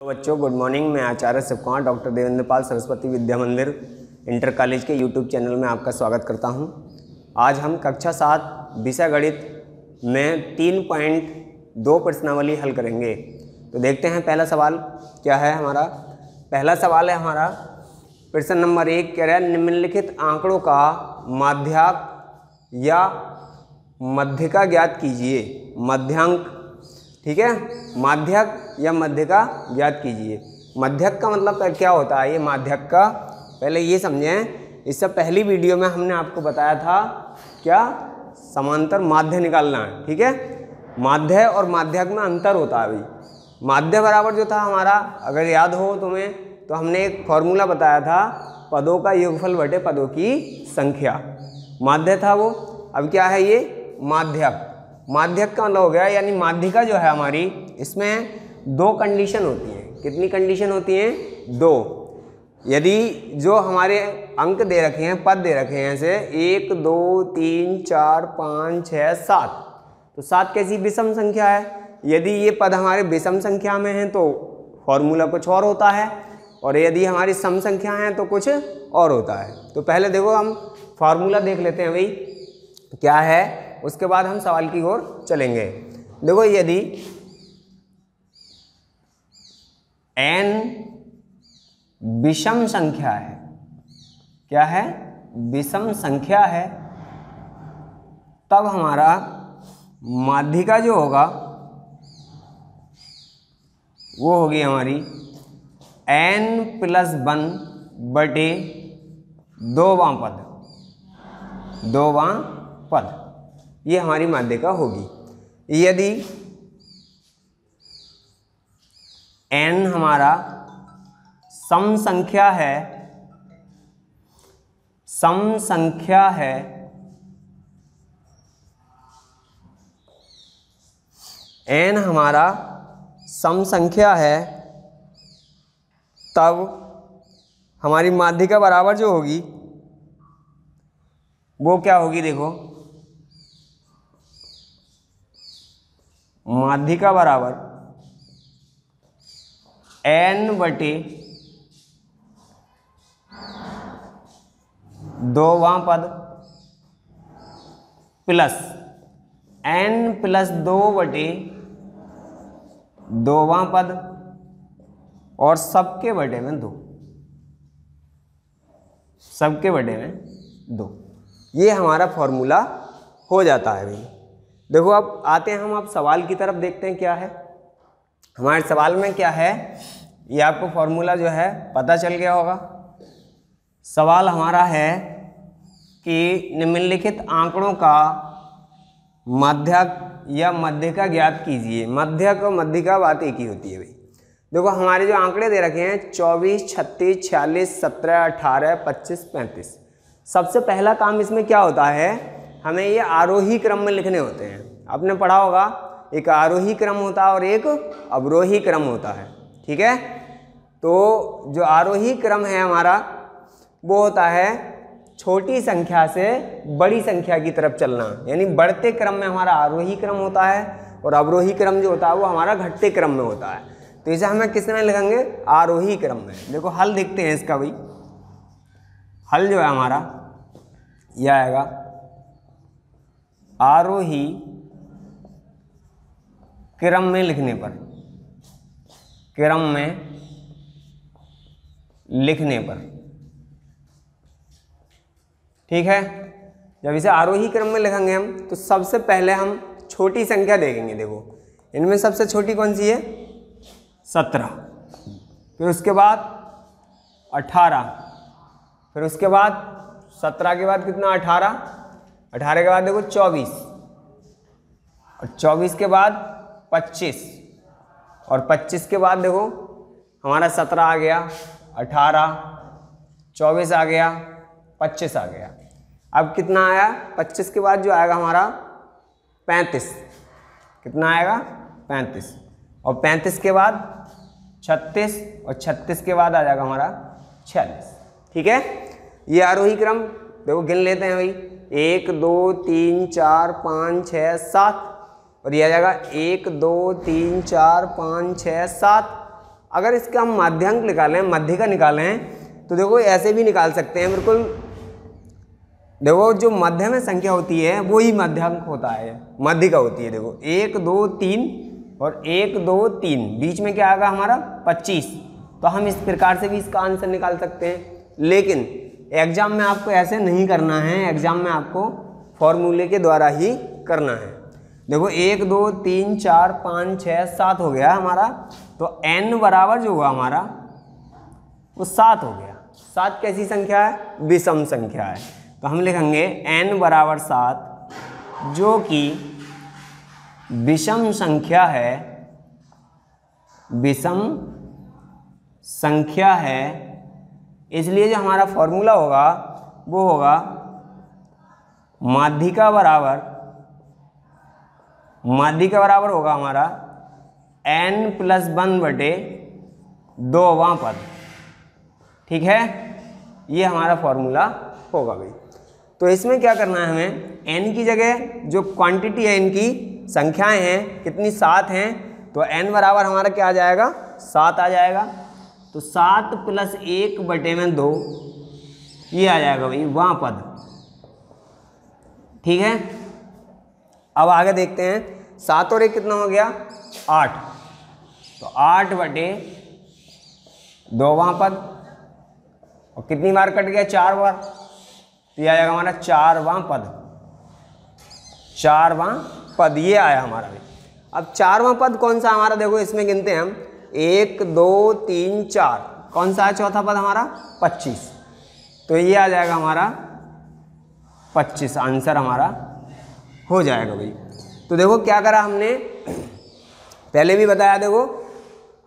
तो बच्चों good morning. मैं आचार्य शिवकुमार डॉक्टर देवेंद्र पाल सरस्वती विद्या मंदिर इंटर कॉलेज के यूट्यूब चैनल में आपका स्वागत करता हूं। आज हम कक्षा 7 विषय गणित में 3.2 प्रश्नावली हल करेंगे। तो देखते हैं पहला सवाल क्या है हमारा। पहला सवाल है हमारा प्रश्न नंबर 1 कह रहा है निम्नलिखित आंकड़ों का माध्याक या मध्यका ज्ञात कीजिए। मध्यांक, ठीक है, माध्यक या मध्यका ज्ञात कीजिए। मध्यक का मतलब क्या होता है, ये माध्यक का पहले ये समझें। इससे पहली वीडियो में हमने आपको बताया था क्या, समांतर माध्य निकालना है, ठीक है। माध्य और माध्यक में अंतर होता है। अभी माध्य बराबर जो था हमारा, अगर याद हो तुम्हें, तो हमने एक फॉर्मूला बताया था, पदों का योगफल बटे पदों की संख्या। माध्य था वो। अब क्या है ये माध्यक। माध्यक का मतलब हो गया, यानी माध्यिका जो है हमारी, इसमें 2 कंडीशन होती हैं। कितनी कंडीशन होती हैं? 2। यदि जो हमारे अंक दे रखे हैं, पद दे रखे हैं, ऐसे 1 2 3 4 5 6 7, तो 7 कैसी विषम संख्या है। यदि ये पद हमारे विषम संख्या में हैं तो फॉर्मूला कुछ और होता है, और यदि हमारी सम संख्या हैं तो कुछ और होता है। तो पहले देखो हम फार्मूला देख लेते हैं भाई क्या है, उसके बाद हम सवाल की ओर चलेंगे। देखो यदि n विषम संख्या है, क्या है, विषम संख्या है, तब हमारा माध्यिका जो होगा वो होगी हमारी n+1 बटे 2वां पद। 2वां पद ये हमारी माध्यिका होगी। यदि n हमारा सम संख्या है, सम संख्या है, n हमारा सम संख्या है, तब हमारी माध्यिका बराबर जो होगी वो क्या होगी, देखो माध्यिका बराबर n बटे 2वां पद प्लस n+2 बटे 2वां पद और सबके बटे में 2। सबके बटे में 2, ये हमारा फॉर्मूला हो जाता है भाई। देखो अब आते हैं हम अब सवाल की तरफ, देखते हैं क्या है हमारे सवाल में। क्या है ये आपको फॉर्मूला जो है पता चल गया होगा। सवाल हमारा है कि निम्नलिखित आंकड़ों का माध्यक या मध्यका ज्ञात कीजिए। मध्यक और मध्यका बात एक ही होती है भाई। देखो हमारे जो आंकड़े दे रखे हैं 24 36 46 17 18 25 35, सबसे पहला काम इसमें क्या होता है, हमें ये आरोही क्रम में लिखने होते हैं। आपने पढ़ा होगा एक आरोही क्रम होता है और एक अवरोही क्रम होता है, ठीक है। तो जो आरोही क्रम है हमारा वो होता है छोटी संख्या से बड़ी संख्या की तरफ चलना, यानी बढ़ते क्रम में हमारा आरोही क्रम होता है, और अवरोही क्रम जो होता है वो हमारा घटते क्रम में होता है। तो इसे हमें किस में लिखेंगे, आरोही क्रम में। देखो हल देखते हैं इसका भाई। हल जो है हमारा यह आएगा आरोही क्रम में लिखने पर, क्रम में लिखने पर, ठीक है। जब इसे आरोही क्रम में लिखेंगे हम, तो सबसे पहले हम छोटी संख्या देखेंगे। देखो इनमें सबसे छोटी कौन सी है, 17, फिर उसके बाद 18, फिर उसके बाद 17 के बाद कितना, 18, 18 के बाद देखो 24, और 24 के बाद 25, और 25 के बाद देखो हमारा 17 आ गया, 18, 24 आ गया, 25 आ गया। अब कितना आया, 25 के बाद जो आएगा हमारा 35, कितना आएगा 35, और 35 के बाद 36, और 36 के बाद आ जाएगा हमारा 46, ठीक है। ये आरोही क्रम देखो गिन लेते हैं भाई, 1 2 3 4 5 6 7, और ये आ जाएगा 1 2 3 4 5 6 7, अगर इसका हम माध्यांक निकालें, मध्यिका निकालें, तो देखो ऐसे भी निकाल सकते हैं बिल्कुल। देखो जो मध्य में संख्या होती है वो ही मध्यांक होता है, मध्यिका होती है। देखो 1 2 3 और 1 2 3, बीच में क्या आएगा हमारा 25। तो हम इस प्रकार से भी इसका आंसर निकाल सकते हैं, लेकिन एग्जाम में आपको ऐसे नहीं करना है, एग्जाम में आपको फॉर्मूले के द्वारा ही करना है। देखो 1 2 3 4 5 6 7 हो गया हमारा, तो n बराबर जो हुआ हमारा वो 7 हो गया। 7 कैसी संख्या है? विषम संख्या है। तो हम लिखेंगे n बराबर 7, जो कि विषम संख्या है, विषम संख्या है। इसलिए जो हमारा फॉर्मूला होगा वो होगा माध्यिका बराबर होगा हमारा n+1/2वां पद। ठीक है, ये हमारा फॉर्मूला होगा भाई। तो इसमें क्या करना है हमें, n की जगह जो क्वांटिटी है, इनकी संख्याएं हैं कितनी, 7 हैं, तो n बराबर हमारा क्या आ जाएगा, 7 आ जाएगा। तो 7 + 1/2 ये आ जाएगा भाई वहाँ पद। ठीक है, अब आगे देखते हैं। 7 और 1 कितना हो गया, 8। तो 8/2वां पद, और कितनी बार कट गया, 4 बार। तो ये आ जाएगा हमारा 4वां पद, 4वां पद ये आया हमारा भाई। अब 4वां पद कौन सा हमारा, देखो इसमें गिनते हैं हम 1 2 3 4, कौन सा है चौथा पद हमारा, 25। तो ये आ जाएगा हमारा 25, आंसर हमारा हो जाएगा भाई। तो देखो क्या करा हमने, पहले भी बताया, देखो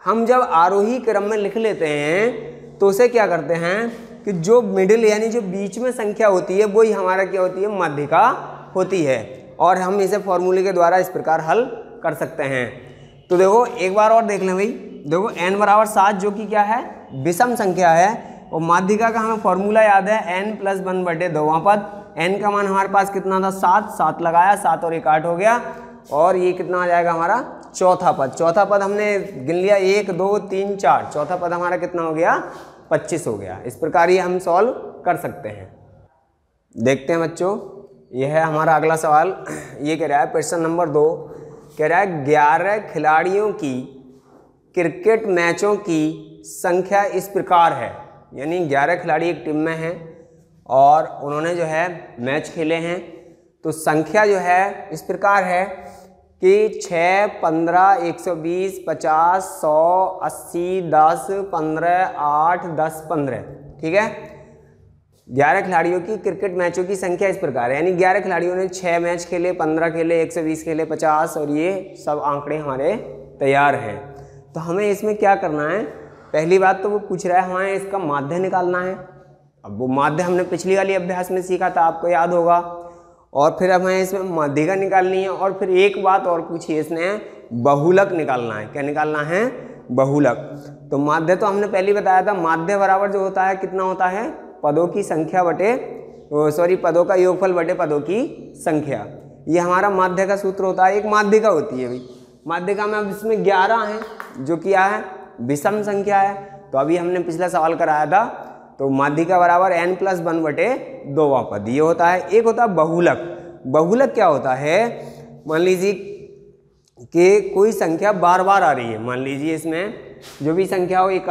हम जब आरोही क्रम में लिख लेते हैं तो उसे क्या करते हैं कि जो मिडिल यानी जो बीच में संख्या होती है वही हमारा क्या होती है, मध्यिका होती है। और हम इसे फॉर्मूले के द्वारा इस प्रकार हल कर सकते हैं। तो देखो एक बार और देख लें भाई। देखो n बराबर 7 जो कि क्या है, विषम संख्या है, और माध्यिका का हमें फॉर्मूला याद है n+1/2वां पद। n का मान हमारे पास कितना था, 7 लगाया, 7 और 1 8 हो गया, और ये कितना आ जाएगा हमारा चौथा पद। चौथा पद हमने गिन लिया 1 2 3 4, चौथा पद हमारा कितना हो गया, 25 हो गया। इस प्रकार ये हम सॉल्व कर सकते हैं। देखते हैं बच्चों, यह है हमारा अगला सवाल। ये कह रहा है प्रश्न नंबर 2, कह रहा है 11 खिलाड़ियों की क्रिकेट मैचों की संख्या इस प्रकार है। यानी 11 खिलाड़ी एक टीम में हैं और उन्होंने जो है मैच खेले हैं, तो संख्या जो है इस प्रकार है कि 6 15 120 50 100 80 10 15 8 10 15। ठीक है, 11 खिलाड़ियों की क्रिकेट मैचों की संख्या इस प्रकार है। यानी 11 खिलाड़ियों ने 6 मैच खेले, 15 खेले, 120 खेले, 50, और ये सब आंकड़े हमारे तैयार हैं। तो हमें इसमें क्या करना है, पहली बात तो वो पूछ रहा है हमें इसका माध्य निकालना है। अब वो माध्य हमने पिछली वाली अभ्यास में सीखा था, आपको याद होगा। और फिर हमें इसमें माध्यिका निकालनी है, और फिर एक बात और पूछी इसने, बहुलक निकालना है। क्या निकालना है, बहुलक। तो माध्य तो हमने पहले बताया था, माध्य बराबर जो होता है कितना होता है, पदों की संख्या बटे पदों का योगफल बटे पदों की संख्या। ये हमारा माध्य का सूत्र होता है। एक माध्यिका होती है भाई, माध्यिका में अब इसमें 11 हैं जो क्या है, विषम संख्या है। तो अभी हमने पिछला सवाल कराया था, तो माध्यिका बराबर n+1/2वां पद ये होता है। एक होता है बहुलक। बहुलक क्या होता है, मान लीजिए कि कोई संख्या बार बार आ रही है। मान लीजिए इसमें जो भी संख्या हो, एक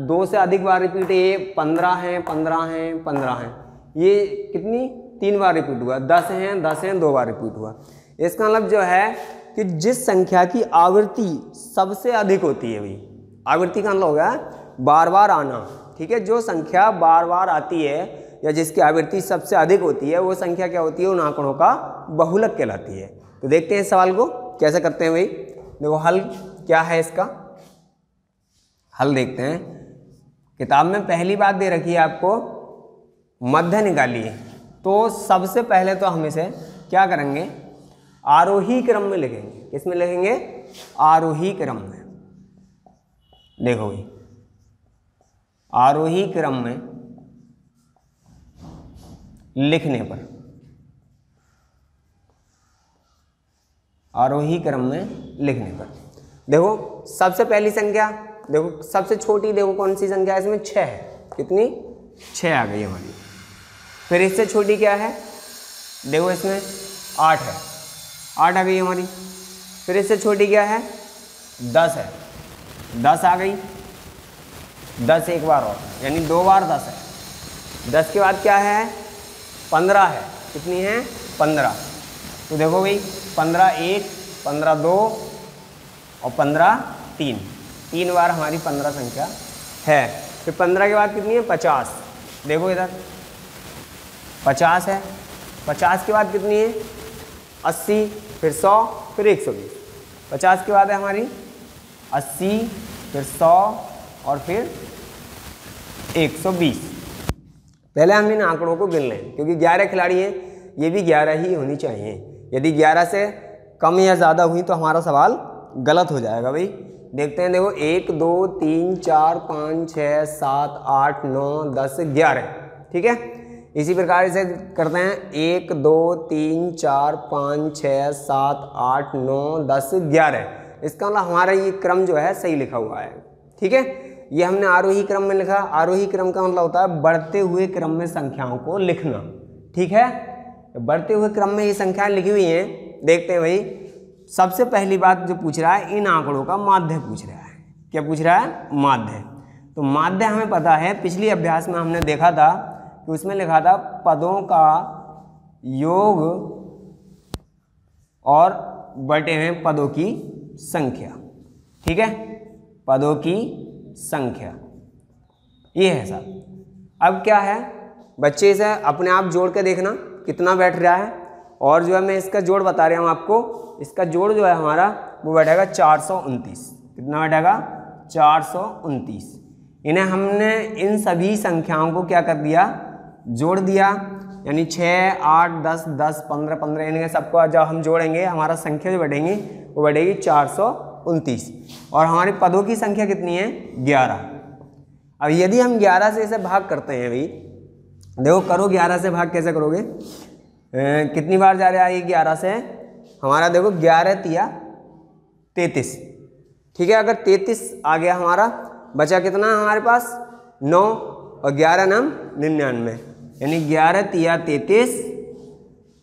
2 से अधिक बार रिपीट है, ये 15 हैं 15 हैं 15 हैं, ये कितनी 3 बार रिपीट हुआ, 10 हैं 10 हैं 2 बार रिपीट हुआ। इसका मतलब जो है कि जिस संख्या की आवृत्ति सबसे अधिक होती है भाई, आवृत्ति का मतलब होगा बार बार आना। ठीक है, जो संख्या बार बार आती है या जिसकी आवृत्ति सबसे अधिक होती है वो संख्या क्या होती है, उन आंकड़ों का बहुलक कहलाती है। तो देखते हैं इस सवाल को कैसे करते हैं भाई। देखो हल क्या है, इसका हल देखते हैं। किताब में पहली बात दे रखी है आपको, मध्य निकालिए। तो सबसे पहले तो हम इसे क्या करेंगे, आरोही क्रम में लिखेंगे। किस में लिखेंगे, आरोही क्रम में। देखो भाई, आरोही क्रम में लिखने पर, आरोही क्रम में लिखने पर देखो सबसे पहली संख्या देखो सबसे छोटी देखो कौन सी संख्या है इसमें, 6 है। कितनी? 6 आ गई हमारी। फिर इससे छोटी क्या है, देखो इसमें 8 है, 8 आ गई हमारी। फिर इससे छोटी क्या है, 10 है, 10 आ गई। 10 एक बार और, यानी 2 बार 10 है। 10 के बाद क्या है, 15 है। कितनी है, 15। तो देखो भाई 15 1, 15 2 और 15 3, 3 बार हमारी 15 संख्या है। फिर 15 के बाद कितनी है, 50। देखो इधर 50 है। 50 के बाद कितनी है, 80, फिर 100, फिर 120। 50 के बाद है हमारी 80, फिर 100 और फिर 120। पहले हम इन आंकड़ों को गिन लें, क्योंकि 11 खिलाड़ी हैं, ये भी 11 ही होनी चाहिए। यदि 11 से कम या ज़्यादा हुई तो हमारा सवाल गलत हो जाएगा भाई। देखते हैं, देखो 1 2 3 4 5 6 7 8 9 10 11। ठीक है, इसी प्रकार से करते हैं, 1 2 3 4 5 6 7 8 9 10 11। इसका मतलब हमारा ये क्रम जो है सही लिखा हुआ है। ठीक है, ये हमने आरोही क्रम में लिखा। आरोही क्रम का मतलब होता है बढ़ते हुए क्रम में संख्याओं को लिखना। ठीक है, बढ़ते हुए क्रम में ये संख्याएं लिखी हुई हैं। देखते हैं भाई, सबसे पहली बात जो पूछ रहा है, इन आंकड़ों का माध्य पूछ रहा है। क्या पूछ रहा है, माध्य। तो माध्य हमें पता है, पिछली अभ्यास में हमने देखा था कि उसमें लिखा था पदों का योग और बटे हुए पदों की संख्या। ठीक है, पदों की संख्या ये है साहब। अब क्या है, बच्चे इसे अपने आप जोड़ के देखना कितना बैठ रहा है। और जो है मैं इसका जोड़ बता रहा हूँ आपको, इसका जोड़ जो है हमारा वो बैठेगा 429। कितना बैठेगा, 429। इन्हें हमने इन सभी संख्याओं को क्या कर दिया, जोड़ दिया। यानी 6 8 10 10 15 15 इन्हें सबको जब हम जोड़ेंगे हमारा संख्या जो बढ़ेंगी वो बढ़ेगी 429। और हमारे पदों की संख्या कितनी है, 11। अब यदि हम 11 से इसे भाग करते हैं भाई, देखो करो 11 से भाग कैसे करोगे, कितनी बार जा रहा है ये 11 से, हमारा देखो 11 तिया 33। ठीक है, अगर 33 आ गया हमारा, बचा कितना हमारे पास, 9 और 11 नाम 99। यानी 11 तिया 33,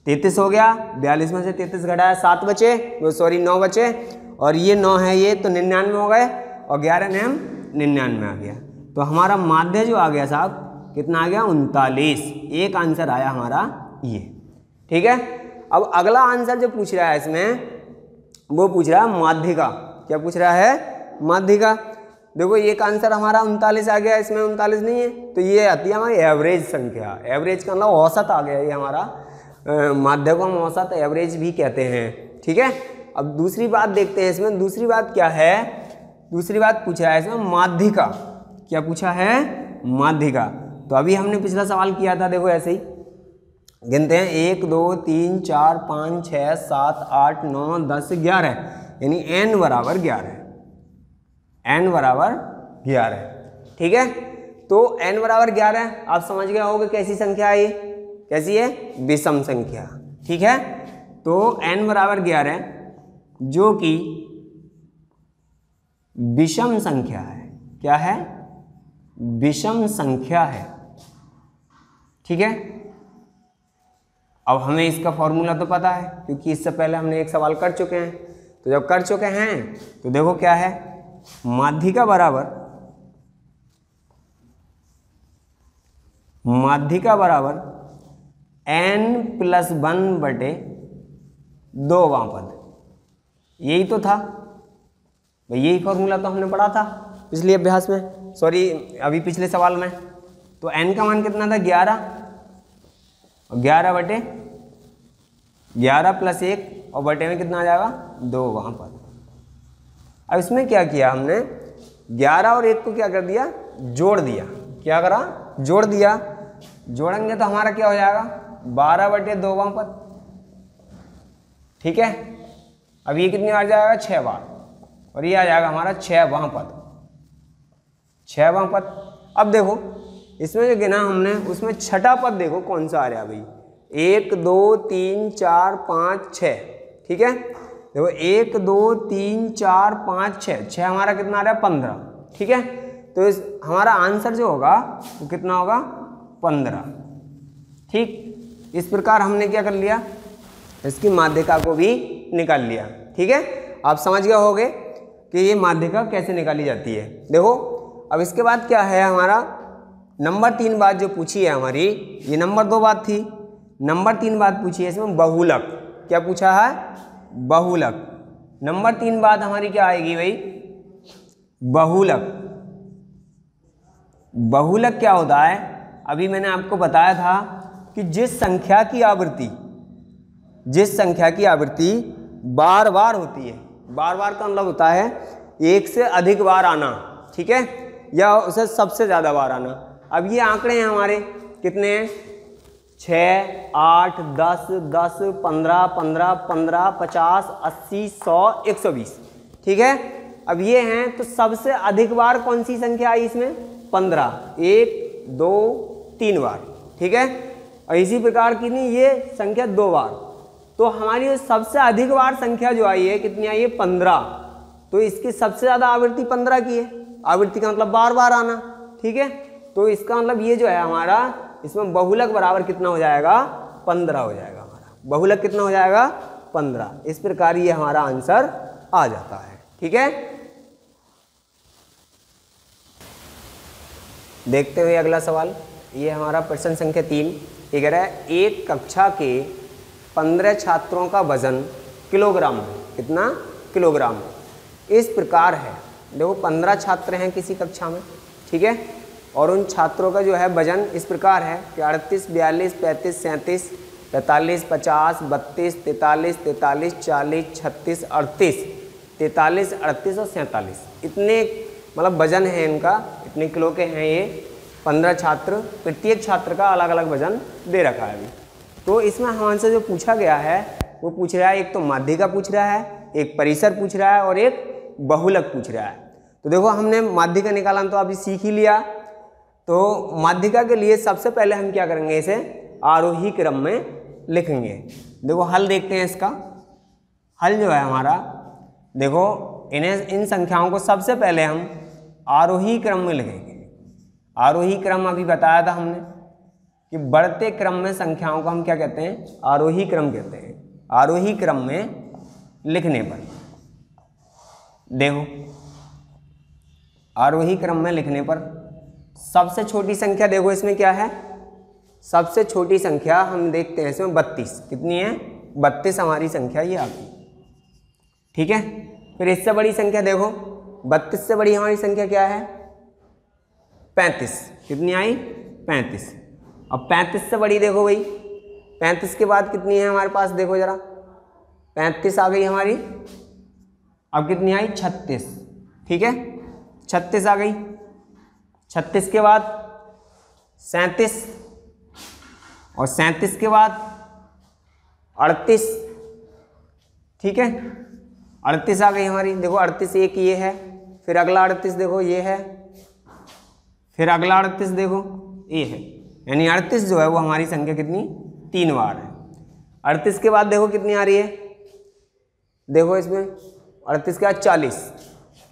33 हो गया। 42 में से 33 घटाया 7 बचे, वो सॉरी 9 बचे, और ये 9 है ये तो 99 हो गए, और 11 ने हम 99 आ गया। तो हमारा माध्य जो आ गया साहब कितना आ गया, 39। एक आंसर आया हमारा ये। ठीक है, अब अगला आंसर जो पूछ रहा है इसमें वो पूछ रहा है माध्यिका। क्या पूछ रहा है, माध्यिका। देखो एक आंसर हमारा 39 आ गया, इसमें 39 नहीं है, तो ये आती है हमारी एवरेज संख्या। एवरेज का मतलब औसत आ गया ये हमारा। माध्य को हम औसत एवरेज भी कहते हैं। ठीक है, अब दूसरी बात देखते हैं इसमें। दूसरी बात क्या है, दूसरी बात पूछा है इसमें माध्यिका। क्या पूछा है, माध्यिका। तो अभी हमने पिछला सवाल किया था, देखो ऐसे ही गिनते हैं, 1 2 3 4 5 6 7 8 9 10 11। यानी n बराबर 11, n बराबर 11। ठीक है, तो n बराबर 11 आप समझ गए होगे कैसी संख्या है ये, कैसी है, विषम संख्या। ठीक है, तो n बराबर 11 जो कि विषम संख्या है। क्या है, विषम संख्या है। ठीक है, अब हमें इसका फॉर्मूला तो पता है, क्योंकि इससे पहले हमने एक सवाल कर चुके हैं। तो जब कर चुके हैं तो देखो क्या है, माध्यिका बराबर n+1 बटे 2वां पद। यही तो था भाई, यही फॉर्मूला तो हमने पढ़ा था पिछले अभ्यास में, सॉरी अभी पिछले सवाल में। तो n का मान कितना था, 11, और 11 बटे 11 + 1 और बटे में कितना आ जाएगा, 2वां पद। अब इसमें क्या किया हमने, 11 और 1 को क्या कर दिया, जोड़ दिया। क्या करा, जोड़ दिया। जोड़ेंगे तो हमारा क्या हो जाएगा, 12 बटे 2वां पद। ठीक है, अब ये कितनी बार जाएगा, 6 बार, और ये आ जाएगा हमारा 6वां पद, 6वां पद। अब देखो इसमें जो गिना हमने उसमें छठा पद देखो कौन सा आ रहा है भाई, 1 2 3 4 5 6। ठीक है, देखो 1 2 3 4 5 6, 6 हमारा कितना आ रहा है, 15। ठीक है। तो इस हमारा आंसर जो होगा वो कितना होगा 15। ठीक, इस प्रकार हमने क्या कर लिया, इसकी माध्यिका को भी निकाल लिया। ठीक है, आप समझ गए होंगे कि ये माध्यिका कैसे निकाली जाती है। देखो अब इसके बाद क्या है, हमारा नंबर 3 बात जो पूछी है हमारी, ये नंबर 2 बात थी, नंबर 3 बात पूछी है इसमें बहुलक। क्या पूछा है, बहुलक। नंबर 3 बात हमारी क्या आएगी भाई, बहुलक। बहुलक क्या होता है, अभी मैंने आपको बताया था कि जिस संख्या की आवृत्ति बार बार होती है, बार बार का मतलब होता है एक से अधिक बार आना, ठीक है, या उसे सबसे ज़्यादा बार आना। अब ये आंकड़े हैं हमारे कितने हैं, 6, 8, 10, 10, 15, 15, 15, 50, 80, 100, 120। ठीक है, अब ये हैं, तो सबसे अधिक बार कौन सी संख्या आई इसमें, 15, 1, 2, 3 बार। ठीक है, और इसी प्रकार की नहीं ये संख्या 2 बार। तो हमारी सबसे अधिक बार संख्या जो आई है कितनी आई है, 15। तो इसकी सबसे ज़्यादा आवृत्ति 15 की है। आवृत्ति का मतलब बार बार आना। ठीक है, तो इसका मतलब ये जो है हमारा, इसमें बहुलक बराबर कितना हो जाएगा, 15 हो जाएगा हमारा। बहुलक कितना हो जाएगा, 15। इस प्रकार ये हमारा आंसर आ जाता है। ठीक है, देखते हुए अगला सवाल, ये हमारा प्रश्न संख्या 3। ये कह रहा है एक कक्षा के 15 छात्रों का वजन किलोग्राम में, कितना, किलोग्राम में इस प्रकार है। देखो 15 छात्र हैं किसी कक्षा में, ठीक है, और उन छात्रों का जो है वजन इस प्रकार है कि 38, 42, 35, 37, 45, 50, 32, 43, 43, 40, 36, 38, 43, 38 और 47, इतने मतलब वजन है इनका, इतने किलो के हैं ये 15 छात्र। प्रत्येक छात्र का अलग अलग वजन दे रखा है अभी। तो इसमें हमसे जो पूछा गया है वो पूछ रहा है, एक तो माध्यिका पूछ रहा है, एक परिसर पूछ रहा है और एक बहुलक पूछ रहा है। तो देखो हमने माध्यिका निकाला तो अभी सीख ही लिया। तो माध्यिका के लिए सबसे पहले हम क्या करेंगे, इसे आरोही क्रम में लिखेंगे। देखो हल देखते हैं इसका। हल जो है हमारा, देखो इन संख्याओं को सबसे पहले हम आरोही क्रम में लिखेंगे। आरोही क्रम अभी बताया था हमने कि बढ़ते क्रम में संख्याओं को हम क्या कहते हैं, आरोही क्रम कहते हैं। आरोही क्रम में लिखने पर देखो, आरोही क्रम में लिखने पर सबसे छोटी संख्या देखो इसमें क्या है, सबसे छोटी संख्या हम देखते हैं इसमें 32। कितनी है, 32 हमारी संख्या ये आ गई। ठीक है, फिर इससे बड़ी संख्या देखो, 32 से बड़ी हमारी संख्या क्या है, 35। कितनी आई, 35। अब 35 से बड़ी देखो भाई, 35 के बाद कितनी है हमारे पास, देखो जरा, 35 आ गई हमारी। अब कितनी आई, 36। ठीक है, 36 आ गई। 36 के बाद 37 और 37 के बाद 38। ठीक है, 38 आ गई हमारी। देखो 38 एक ये है, फिर अगला 38 देखो ये है, फिर अगला 38 देखो ये है, यानी 38 जो है वो हमारी संख्या कितनी, 3 बार है। 38 के बाद देखो कितनी आ रही है, देखो इसमें 38 के बाद 40।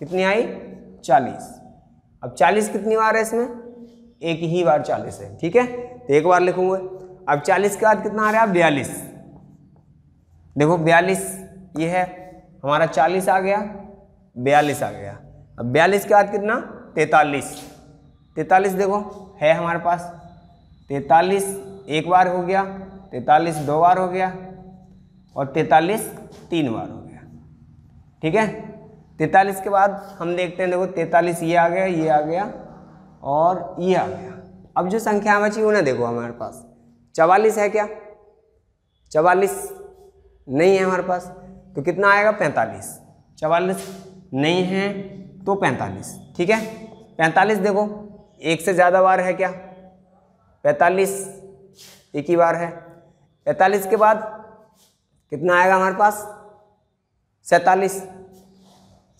कितनी आई, 40। अब 40 कितनी बार है इसमें, एक ही बार 40 है। ठीक है, तो एक बार लिखूंगा। अब 40 के बाद कितना आ रहा है, 42। देखो 42 ये है हमारा, 40 आ गया, 42 आ गया। अब 42 के बाद कितना, 43। 43 देखो है हमारे पास, 43 एक बार हो गया, 43 2 बार हो गया और 43 3 बार हो गया। ठीक है, 43 के बाद हम देखते हैं, देखो 43 ये आ गया, ये आ गया और ये आ गया। अब जो संख्या बची उन्हें देखो हमारे पास, 44 है क्या, 44 नहीं है हमारे पास, तो कितना आएगा, 45। 44 नहीं है तो 45। ठीक है, 45 देखो एक से ज़्यादा बार है क्या, 45 एक ही बार है। 45 के बाद कितना आएगा हमारे पास, 47।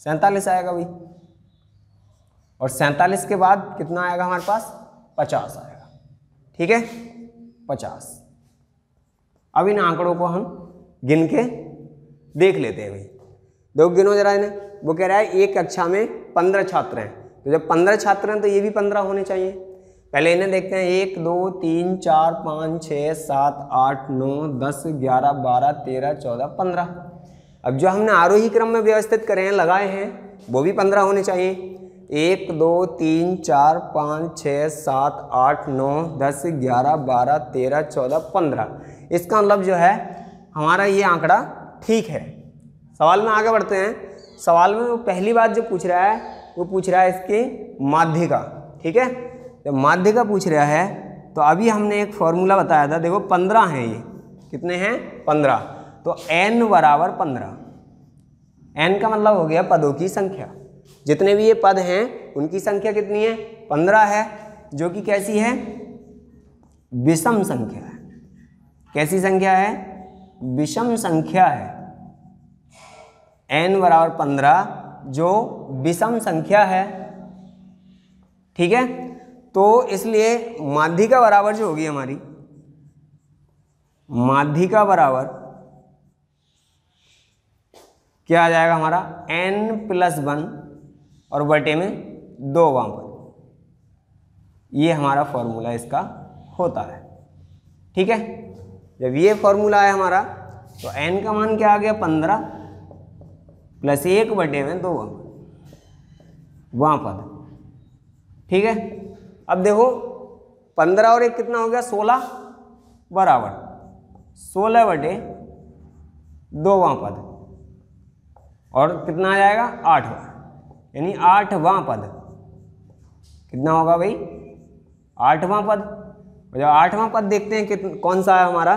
47 आएगा भाई, और 47 के बाद कितना आएगा हमारे पास, 50 आएगा। ठीक है, 50। अब इन आंकड़ों को हम गिन के देख लेते हैं भाई। दो गिनो जरा इन्हें। वो कह रहा है एक कक्षा में 15 छात्र हैं, तो जब 15 छात्र हैं तो ये भी 15 होने चाहिए। पहले इन्हें देखते हैं, 1 2 3 4 5 6 7 8 9 10 11 12 13 14 15। अब जो हमने आरोही क्रम में व्यवस्थित करे हैं, लगाए हैं, वो भी 15 होने चाहिए। 1 2 3 4 5 6 7 8 9 10 11 12 13 14 15। इसका मतलब जो है हमारा ये आंकड़ा ठीक है। सवाल में आगे बढ़ते हैं। सवाल में वो पहली बात जो पूछ रहा है वो पूछ रहा है इसकी माध्यिका। ठीक है, जब माध्यिका पूछ रहा है तो अभी हमने एक फॉर्मूला बताया था, देखो 15 हैं, ये कितने हैं 15, तो n बराबर 15। n का मतलब हो गया पदों की संख्या। जितने भी ये पद हैं उनकी संख्या कितनी है 15 है, जो कि कैसी है विषम संख्या है। कैसी संख्या है विषम संख्या है। n बराबर 15 जो विषम संख्या है। ठीक है, तो इसलिए माध्यिका बराबर जो होगी हमारी, माध्यिका बराबर क्या आ जाएगा हमारा n+1 और बटे में 2 वापस। ये हमारा फॉर्मूला इसका होता है। ठीक है, जब ये फॉर्मूला है हमारा तो n का मान क्या आ गया 15 + 1 बटे में 2 वहाँ पद। ठीक है, अब देखो 15 और 1 कितना हो गया 16 बराबर 16 बटे 2 पद, और कितना आ जाएगा 8, यानी 8वां पद। कितना होगा भाई 8वां पद। और जब 8वां पद देखते हैं कौन सा है हमारा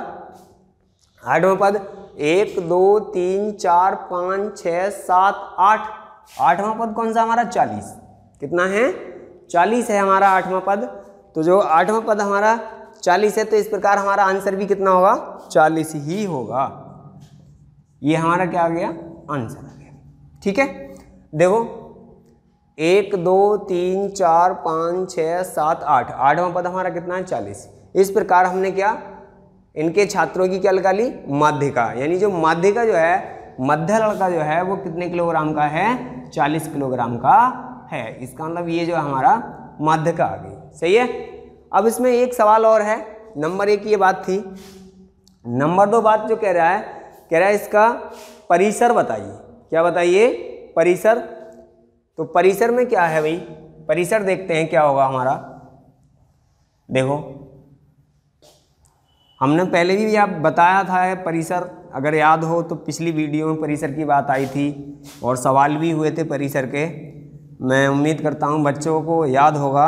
8वां पद, 1 2 3 4 5 6 7 8। 8वां पद कौन सा हमारा 40। कितना है 40 है हमारा 8वां पद। तो जो 8वां पद हमारा 40 है, तो इस प्रकार हमारा आंसर भी कितना होगा 40 ही होगा। ये हमारा क्या आ गया आंसर आ गया। ठीक है, देखो 1 2 3 4 5 6 7 8, 8वां पद हमारा कितना है 40। इस प्रकार हमने क्या इनके छात्रों की क्या निकाली माध्यिका, यानी जो माध्यिका जो है मध्य लड़का जो है वो कितने किलोग्राम का है 40 किलोग्राम का है। इसका मतलब ये जो हमारा माध्यिका आ गई। सही है। अब इसमें एक सवाल और है। नंबर 1 ये बात थी। नंबर 2 बात जो कह रहा है इसका परिसर बताइए। क्या बताइए परिसर। तो परिसर में क्या है भाई, परिसर देखते हैं क्या होगा हमारा। देखो हमने पहले भी आप बताया था परिसर, अगर याद हो तो पिछली वीडियो में परिसर की बात आई थी और सवाल भी हुए थे परिसर के। मैं उम्मीद करता हूँ बच्चों को याद होगा।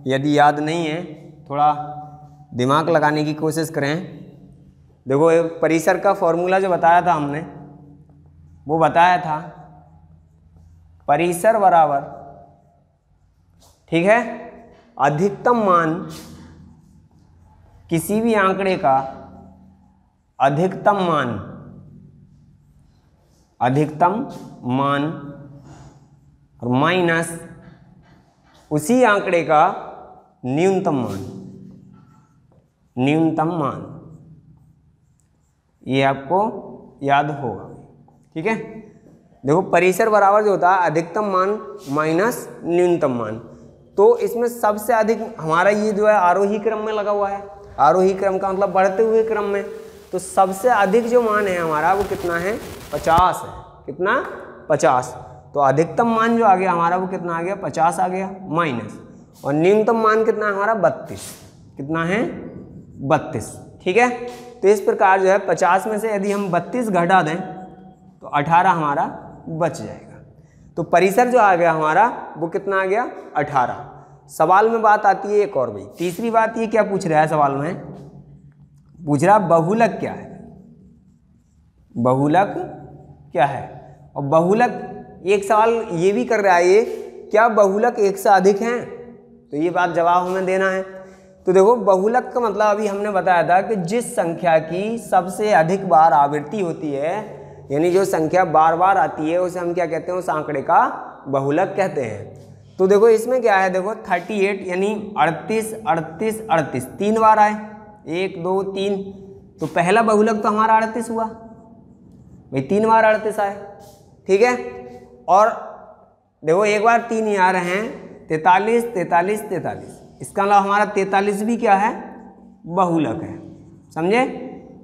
यदि याद नहीं है थोड़ा दिमाग लगाने की कोशिश करें। देखो परिसर का फॉर्मूला जो बताया था हमने, वो बताया था परिसर बराबर, ठीक है, अधिकतम मान किसी भी आंकड़े का अधिकतम मान और माइनस उसी आंकड़े का न्यूनतम मान। ये आपको याद होगा। ठीक है, देखो परिसर बराबर जो होता है अधिकतम मान माइनस न्यूनतम मान। तो इसमें सबसे अधिक हमारा ये जो है आरोही क्रम में लगा हुआ है। आरोही क्रम का मतलब बढ़ते हुए क्रम में। तो सबसे अधिक जो मान है हमारा वो कितना है 50 है। कितना 50। तो अधिकतम मान जो आ गया हमारा वो कितना आ गया 50 आ गया माइनस, और न्यूनतम मान कितना है हमारा 32। कितना है 32। ठीक है, तो इस प्रकार जो है 50 में से यदि हम 32 घटा दें तो 18 हमारा बच जाएगा। तो परिसर जो आ गया हमारा वो कितना आ गया 18। सवाल में बात आती है एक और भाई, तीसरी बात ये क्या पूछ रहा है सवाल में, पूछ रहा बहुलक क्या है। बहुलक क्या है, और बहुलक एक सवाल ये भी कर रहा है, ये क्या बहुलक एक से अधिक हैं। तो ये बात जवाब हमें देना है। तो देखो बहुलक का मतलब अभी हमने बताया था कि जिस संख्या की सबसे अधिक बार आवृत्ति होती है, यानी जो संख्या बार बार आती है उसे हम क्या कहते हैं, उस आंकड़े का बहुलक कहते हैं। तो देखो इसमें क्या है, देखो 38 यानी 38 38 38 3 बार आए, 1 2 3। तो पहला बहुलक तो हमारा 38 हुआ भाई, 3 बार 38 आए। ठीक है, और देखो एक बार 3 ही आ रहे हैं, 43, 43, 43। इसका मतलब हमारा 43 भी क्या है, बहुलक है, समझे।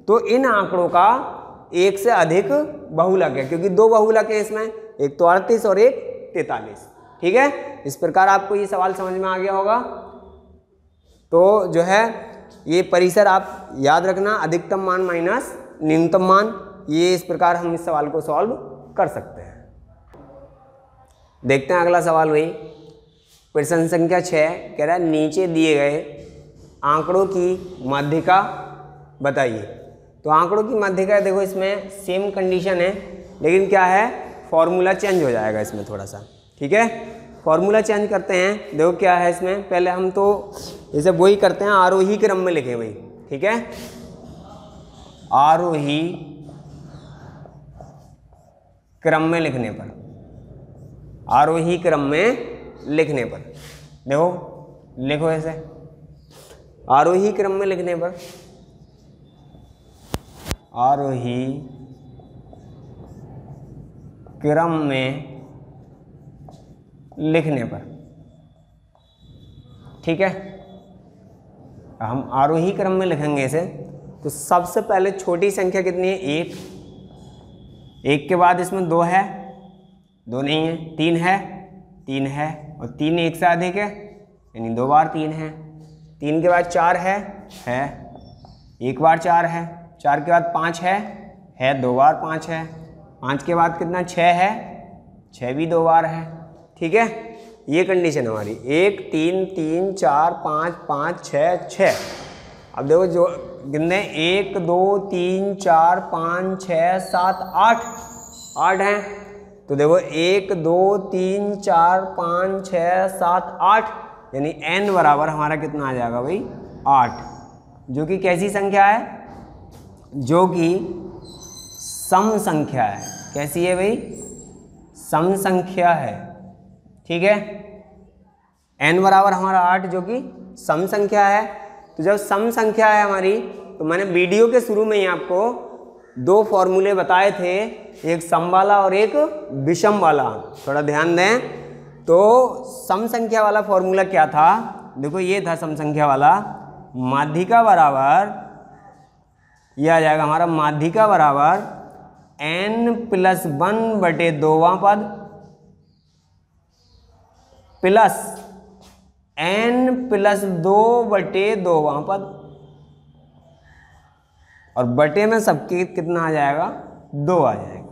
तो इन आंकड़ों का एक से अधिक बहुलक है, क्योंकि दो बहुलक है इसमें, एक तो 38 और एक 43। ठीक है, इस प्रकार आपको ये सवाल समझ में आ गया होगा। तो जो है ये परिसर आप याद रखना, अधिकतम मान माइनस न्यूनतम मान, ये इस प्रकार हम इस सवाल को सॉल्व कर सकते हैं। देखते हैं अगला सवाल। वही प्रश्न संख्या 6 कह रहा है नीचे दिए गए आंकड़ों की माध्यिका बताइए। तो आंकड़ों की माध्यिका देखो, इसमें सेम कंडीशन है, लेकिन क्या है, फॉर्मूला चेंज हो जाएगा इसमें थोड़ा सा। ठीक है, फॉर्मूला चेंज करते हैं। देखो क्या है इसमें, पहले हम तो जैसे वही करते हैं, आरोही क्रम में लिखें भाई। ठीक है, आरोही क्रम में लिखने पर, आरोही क्रम में लिखने पर देखो, लिखो ऐसे, आरोही क्रम में लिखने पर, आरोही क्रम में लिखने पर। ठीक है, हम आरोही क्रम में लिखेंगे इसे। तो सबसे पहले छोटी संख्या कितनी है, 1, 1 के बाद इसमें 2 है, 2 नहीं है, 3 है, 3 है, और 3 एक से अधिक है, यानी 2 बार 3 है। 3 के बाद 4 है, 1 बार 4 है। 4 के बाद 5 है, 2 बार 5 है। 5 के बाद कितना, 6 है, 6 भी 2 बार है। ठीक है, ये कंडीशन हमारी, 1 3 3 4 5 5 6 6। अब देखो जो गिनने, 1 2 3 4 5 6 7 8, 8 हैं। तो देखो 1 2 3 4 5 6 7 8, यानी n बराबर हमारा कितना आ जाएगा भाई, 8, जो कि कैसी संख्या है, जो कि सम संख्या है। कैसी है भाई, सम संख्या है। ठीक है, n बराबर हमारा 8, जो कि सम संख्या है। तो जब सम संख्या है हमारी, तो मैंने वीडियो के शुरू में ही आपको 2 फॉर्मूले बताए थे, एक सम वाला और एक विषम वाला, थोड़ा ध्यान दें। तो सम संख्या वाला फॉर्मूला क्या था, देखो ये था सम संख्या वाला, माध्यिका बराबर, ये आ जाएगा हमारा माध्यिका बराबर n+1/2वां पद प्लस n+2/2वां पद, और बटे में सबके कितना आ जाएगा, 2 आ जाएगा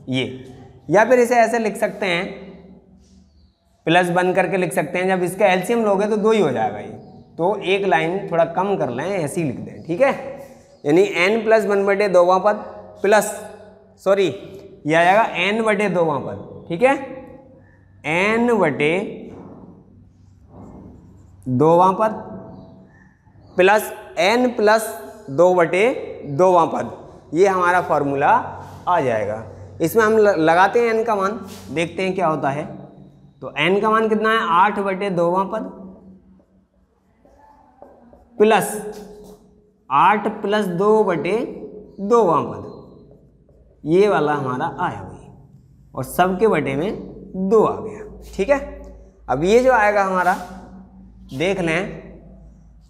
ये। या फिर इसे ऐसे लिख सकते हैं, प्लस बन करके लिख सकते हैं, जब इसका एलसीएम लोगे तो 2 ही हो जाएगा ये। तो एक लाइन थोड़ा कम कर लें, ऐसे ही लिख दें। ठीक है, यानी n+1/2वां पद प्लस, सॉरी ये आ जाएगा n/2वां पद। ठीक है, n/2वां पद प्लस n+2/2वां पद, ये हमारा फॉर्मूला आ जाएगा। इसमें हम लगाते हैं n का मान, देखते हैं क्या होता है। तो n का मान कितना है, 8/2वां पद प्लस 8+2/2वां पद, ये वाला हमारा आया भाई, और सबके बटे में 2 आ गया। ठीक है, अब ये जो आएगा हमारा, देख लें,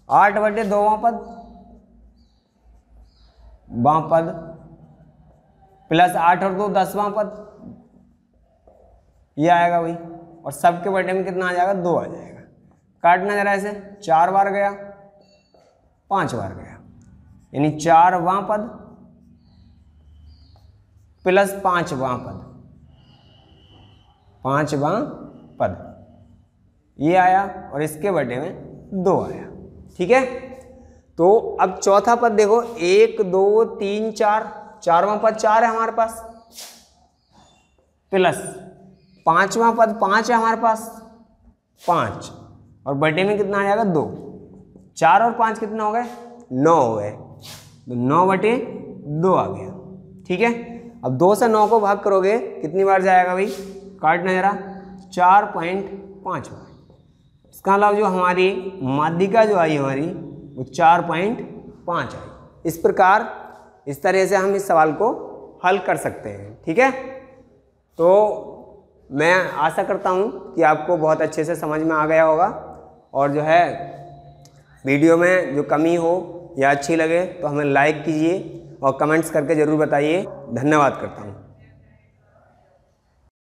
8/2वां पद बां पद प्लस 8 और 2 10वां पद, ये आएगा भाई, और सबके बटे में कितना आ जाएगा, 2 आ जाएगा। काटना जरा ऐसे, 4 बार गया, 5 बार गया, यानी 4वां पद प्लस 5वां पद, 5वां पद, ये आया, और इसके बटे में 2 आया। ठीक है, तो अब चौथा पद देखो, 1 2 3 4, 4वां पद 4 है हमारे पास, प्लस 5वां पद 5 है हमारे पास, 5, और बटे में कितना आ जाएगा, 2। 4 और 5 कितना हो गए, 9 हो गए, तो 9/2 आ गया। ठीक है, अब 2 से 9 को भाग करोगे, कितनी बार जाएगा भाई, काटना जरा, 4.5 बार। इसका मतलब जो हमारी माध्यिका जो आई हमारी, वो 4.5 आई। इस प्रकार, इस तरह से हम इस सवाल को हल कर सकते हैं। ठीक है, तो मैं आशा करता हूँ कि आपको बहुत अच्छे से समझ में आ गया होगा, और जो है वीडियो में जो कमी हो या अच्छी लगे तो हमें लाइक कीजिए और कमेंट्स करके ज़रूर बताइए। धन्यवाद करता हूँ।